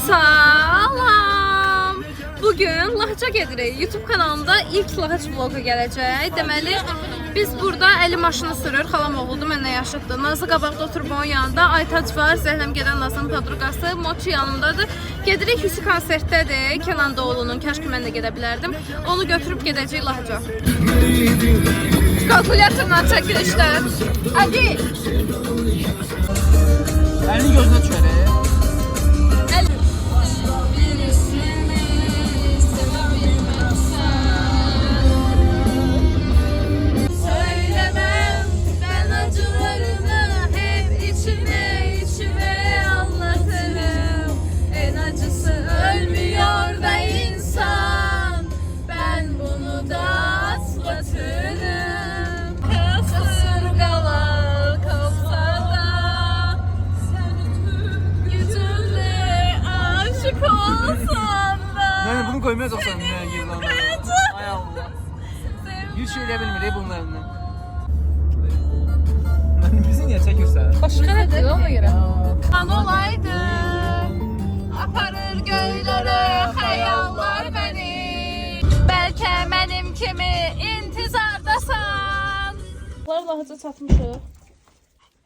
Salam. Bugün Lahıca gedirik. YouTube kanalımda ilk Lahıc vlogu gələcək. Deməli, biz burada əli maşını sürür. Xalam oğludur, mənlə yaşıddır. Nazlı qabaqda oturub onun yanında. Aytac var, Zəhləm gedən Nazlı'nın podruqası. Moçi yanımdadır. Gedirik, Hüsi konsertdədir. Kenan Doğulu'nun. Kəşki mən də gedə bilərdim. Onu götürüb gedəcək Lahıca. Kalkulyatorla çəkilişlər. Hadi. Elini gözünə düşər. Yani bunu koymayacaksan ne girdi Ay Allah. Hiç şey bilmir bunun elinden. Bizi niye çekiyorsun? Başka ne diyor ona göre? An olaydı, aparır göylere hayallar beni. Belki benim kimi intizardasan. Lahıca çatmışıq.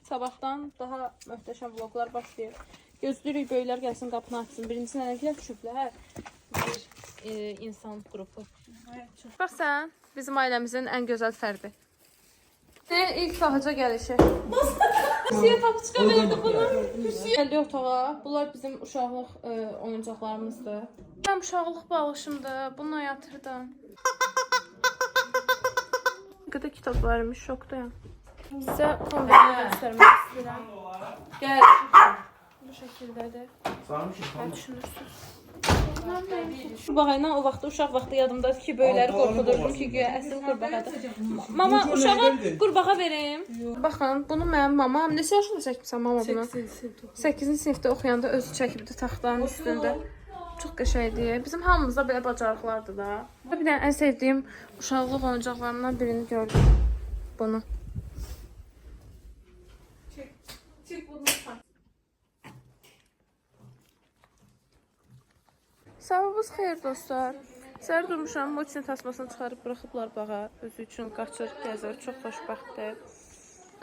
Sabahdan daha möhtəşəm vloglar başlayır. Gözləyirik böyüklər gəlsin, qapını açsın. Birincisi nənəklər düşüblər. Bir insan qrupu. Bax sən, bizim ailəmizin ən gözəl fərdi. İlk Lahıca gəlişi. Hüsiyə tapçıqa verdi bunu. Gəldi otağa. Bunlar bizim uşaqlıq oyuncaqlarımızdır. Mən uşaqlıq bağışımdır. Bununla yatırdım. Ne kadar kitap varmış, şokdayım. Sizə kombinini göstərmək istəyirəm. Gəl. Bu şəkildədir. Nə düşünürsünüz? Şu baxayla o vaxtda uşaq vaxtı yadımdadır ki, böyükləri qorxudurdum ki, güya əsl qurbağadır. Mama, uşağa qurbağa verim. Baxın, bunu mənim mamam, neçə yaşında çəkmişsən mama bunu? 8-ci sinifdə oxuyanda özü çəkibdi taxtanın üstündə. Çox qəşəngdir. Bizim hamımızda belə bacarıqlardır da. Bir dənə ən sevdiyim uşaqlıq oyuncaqlarımdan birini gördüm. Bunu. Çek bunu. Sabahınız xeyir dostlar. Səhər durmuşam, Moçinin tasmasını çıxarıb buraxıblar bağa. Özü üçün qaçır, gəzir, çox xoşbəxtdir.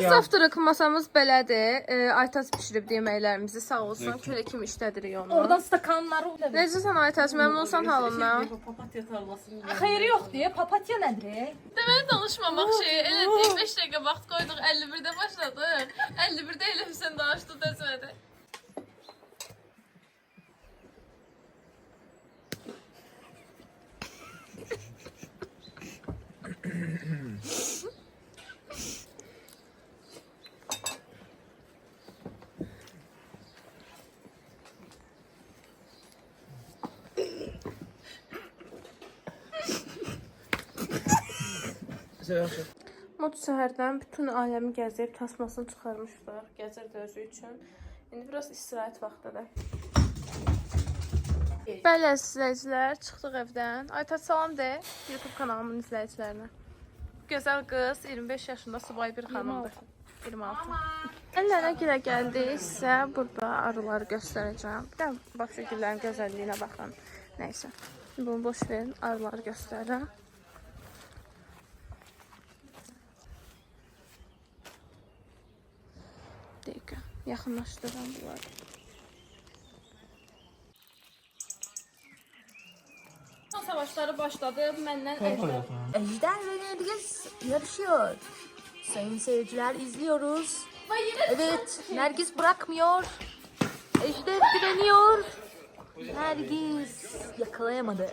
Saftarıq masamız belədir. Aytac pişirib yeməklərimizi, sağ olsun. Kölə kimi işlədirik onu. Oradan stakanları öyle. Necəsən Aytac, məmnunsan halından? Papatya tarlası. Xeyri yok diye papatya nedir? Deməli danışmamaq şeyi, elə 5 dəqiqə vaxt qoyduq, 51-də başladıq. 51-də elə Hüseyn danışdı, dözmədi. Motu səhərdən bütün aləmi gəzib, tasmasını çıxarmışlar, gəzirdi özü üçün. İndi biraz istirahət vaxtıdır. Bəli, izləyicilər, çıxdıq evdən. Aytac salam de, YouTube kanalımın izləyicilərinə. Gözəl qız, 25 yaşında subay bir xanımdır. 26. Əllərə girə gəldi, sizə burada arıları göstərəcəm. Bir də başqa güllərin gözəlliyinə baxın. Neysə, bunu boş verin, arıları göstərirəm. Dəqiqə, yaxınlaşdırıram bunları. Savaşları başladı, məndən Ejder. Ejder ve Nergis yarışıyor. Sayın seyirciler izliyoruz. Evet, Nergis bırakmıyor. Ejder direniyor. Nergis yakalayamadı.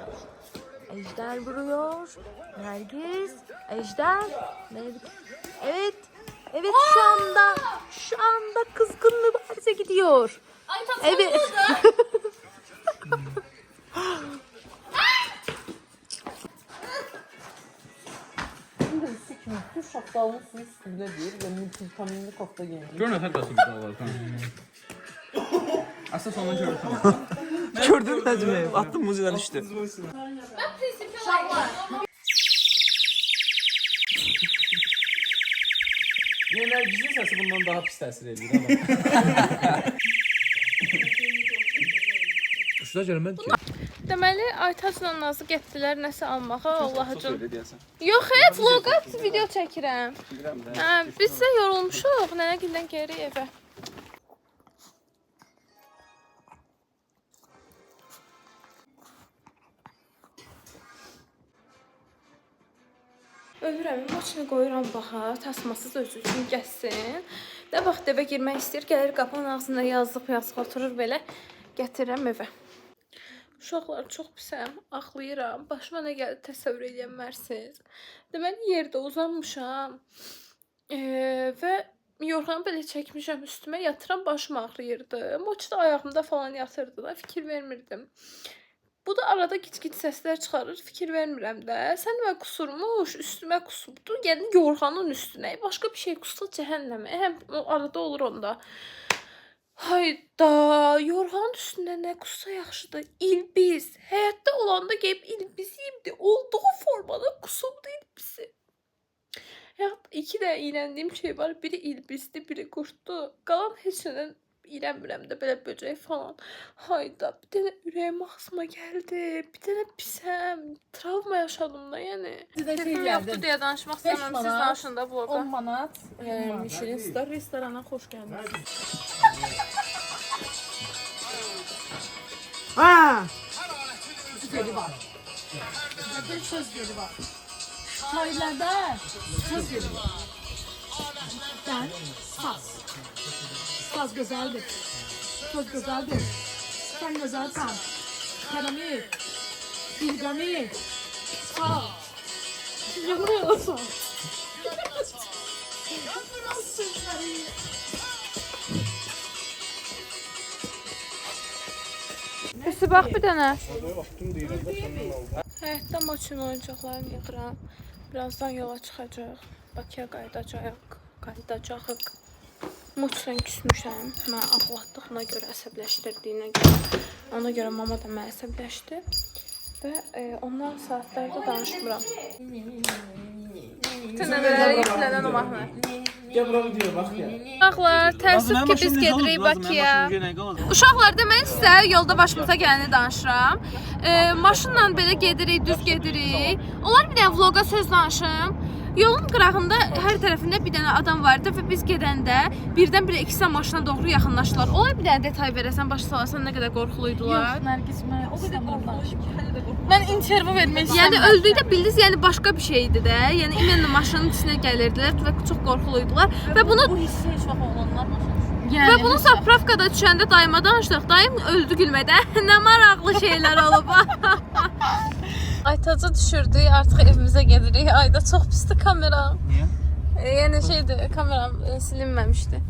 Ejder vuruyor. Nergis, Ejder. Evet. Evet şu anda kızgınlığı bahse gidiyor. Evet. Bütün şaptalığın suyu üstünde değil ve multivitaminli kofta giyinmiş. Gör nə tədəsi bir daha var. Əsas onu görürsən. Gördün mü Necmi? Attım muzidən düştü. Nergizin səsi bundan daha pis təsir edir. Quşlar gəlmədi ki. Deməli, Aytazla Nazlı getdilər nəsə almağa, Allahıcım. Öyle deyəsən. Yox, vloqa video çəkirəm. Bilirəm də. Hə, biz də yorulmuşuq, nənəgildən geri evə. Ölürəm, maçını qoyuram baxa, tasmasız özü üçün gəzsin. Də bax, evə girmək istəyir, gəlir qapının ağzında yazıq oturur belə, gətirirəm evə. Uşaqlar, çox pisəm, ağlayıram. Başıma nə gəldi təsəvvür edə bilmərsiniz. Deməli, yerdə uzanmışam və yorğanı belə çəkmişəm üstümə, yatıram, başım ağrıyırdı. Moç da ayağımda falan yatırdı da, fikir vermirdim. Bu da arada gic-gic səslər çıxarır, fikir vermirəm də. Sən və kusurmuş, üstümə kusubdu, yəni yorğanın üstünə. Başqa bir şey kussa cəhənnəmə. Həm arada olur onda. Hayda, yorğanın üstündə nə kussa yaxşıdır? İlbiz. Həyatda olanda gəlib ilbiz yiyibdi. Olduğu formada kusubdu ilbizi. Həyat iki də iyrəndiyim şey var. Biri ilbizdi, biri qurtdu. Qalan heç nədən İrəmirəm də belə böcək falan. Hayda, bir dənə ürəyim ağzıma gəldi. Bir dənə pisəm. Travma yaşadım da, yəni. Keyfim yoxdur deyə danışmaq istəməm. Siz danışın da vloga. 10 manat. Michelin Star restorana xoş gəldiniz. Söz geri var. Şairlərdə söz geri var. Sən saz. Saz gözəldir. Söz gözəldir. Sən gözəlsən. Kəramik. Bilqamik. Saz. Yanıyor olsun. Pəsi bax bir dənə. Həyətdə maçın oyuncaqlarını yığıram. Birazdan yola çıxacaq. Bakıya qayıdacağıq. Muçla küsmüşəm. Mən ağlatdığına görə, əsəbləşdirdiyinə görə. Ona görə mama da mənə əsəbləşdi. Və ondan saatlərdə danışmıram. Bütün nələrə yüklənən o mahnı. Gəl bura video bax ya. Uşaqlar, təəssüf ki, biz gedirik Bakıya. Uşaqlar, deməli sizə yolda başımıza gələni danışıram. Maşınla belə gedirik, düz gedirik. Onlar bir dənə vloga söz danışım. Yolun qırağında hər tərəfində bir dənə adam vardı və biz gedəndə birdən-birə ikisi maşına doğru yaxınlaşdılar. Onlar bir dənə detay verəsən, başa salasan nə qədər qorxuluydular. Nərgiz, mən o qədər qorxuluyum. Mən intervyu vermək istəyirəm. Yəni öldükdə bildiniz, yəni başqa bir şeydi də. Yəni imenlə maşının içinə gəlirdilər və çox qorxuluydular və bunu Bu hissi heç vaxt oğlanlar maşın. və bunu zapravkada düşəndə dayıma danışdıq. Dayım öldü gülmədən. Nə maraqlı şeylər olub. Aytacı düşürdük, artıq evimizə gedirik. Ayda çox pisdir kameram. Niyə? Yəni şeydir, kameram silinməmişdi.